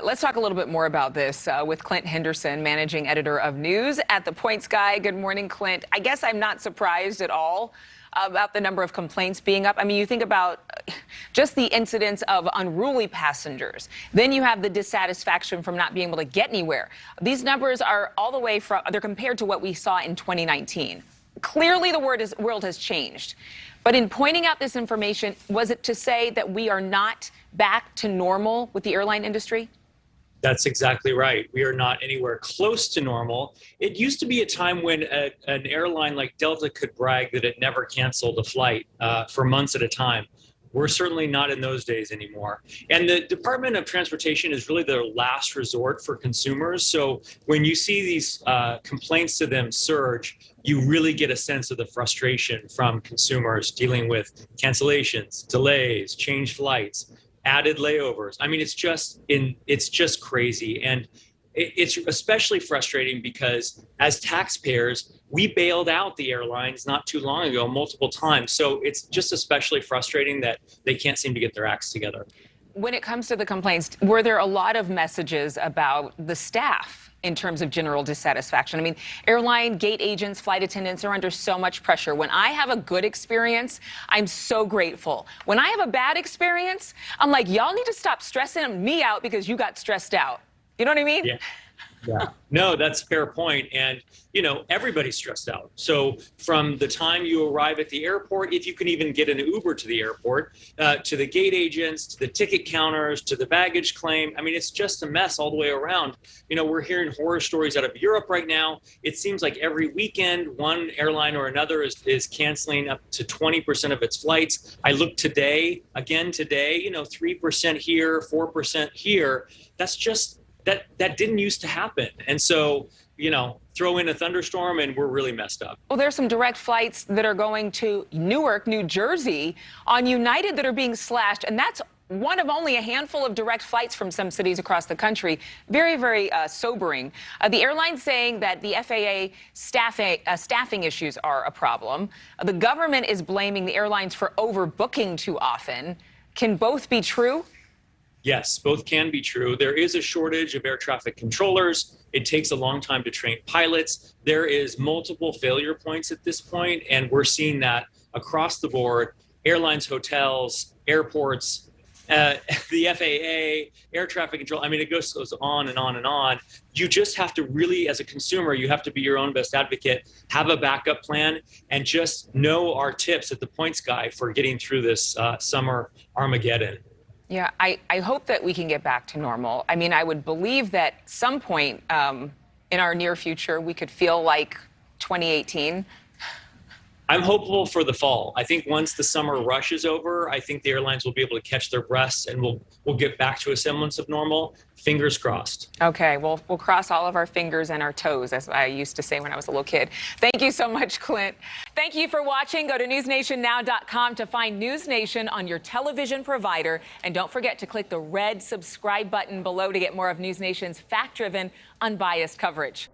Let's talk a little bit more about this with Clint Henderson, managing editor of news at The Points Guy. Good morning, Clint. I guess I'm not surprised at all about the number of complaints being up. I mean, you think about just the incidents of unruly passengers. Then you have the dissatisfaction from not being able to get anywhere. These numbers are all the way from, they're compared to what we saw in 2019. Clearly, the world has changed. But in pointing out this information, was it to say that we are not back to normal with the airline industry? That's exactly right. We are not anywhere close to normal. It used to be a time when an airline like Delta could brag that it never canceled a flight for months at a time. We're certainly not in those days anymore. And the Department of Transportation is really their last resort for consumers. So when you see these complaints to them surge, you really get a sense of the frustration from consumers dealing with cancellations, delays, changed flights, added layovers. I mean, it's just crazy. And it's especially frustrating because as taxpayers, we bailed out the airlines not too long ago, multiple times. So it's just especially frustrating that they can't seem to get their acts together. When it comes to the complaints, were there a lot of messages about the staff in terms of general dissatisfaction? I mean, airline gate agents, flight attendants are under so much pressure. When I have a good experience, I'm so grateful. When I have a bad experience, I'm like, y'all need to stop stressing me out because you got stressed out. You know what I mean? Yeah. Yeah. No, that's a fair point. And, everybody's stressed out. So from the time you arrive at the airport, if you can even get an Uber to the airport, to the gate agents, to the ticket counters, to the baggage claim. I mean, it's just a mess all the way around. We're hearing horror stories out of Europe right now. It seems like every weekend, one airline or another is canceling up to 20% of its flights. I looked today, 3% here, 4% here. That's just, that didn't used to happen. And so, throw in a thunderstorm and we're really messed up. Well, there's some direct flights that are going to Newark, New Jersey on United that are being slashed. And that's one of only a handful of direct flights from some cities across the country. Very, very sobering. The airline saying that the FAA staffing issues are a problem. The government is blaming the airlines for overbooking too often. Can both be true? Yes, both can be true. There is a shortage of air traffic controllers. It takes a long time to train pilots. There is multiple failure points at this point, and we're seeing that across the board. Airlines, hotels, airports, the FAA, air traffic control. I mean, it goes on and on and on. You just have to really, as a consumer, you have to be your own best advocate, have a backup plan, and just know our tips at the Points Guy for getting through this summer Armageddon. Yeah, I hope that we can get back to normal. I mean, I would believe that some point in our near future, we could feel like 2018. I'm hopeful for the fall. I think once the summer rush is over, I think the airlines will be able to catch their breaths and we'll get back to a semblance of normal. Fingers crossed. Okay, well, we'll cross all of our fingers and our toes, as I used to say when I was a little kid. Thank you so much, Clint. Thank you for watching. Go to newsnationnow.com to find NewsNation on your television provider. And don't forget to click the red subscribe button below to get more of NewsNation's fact-driven, unbiased coverage.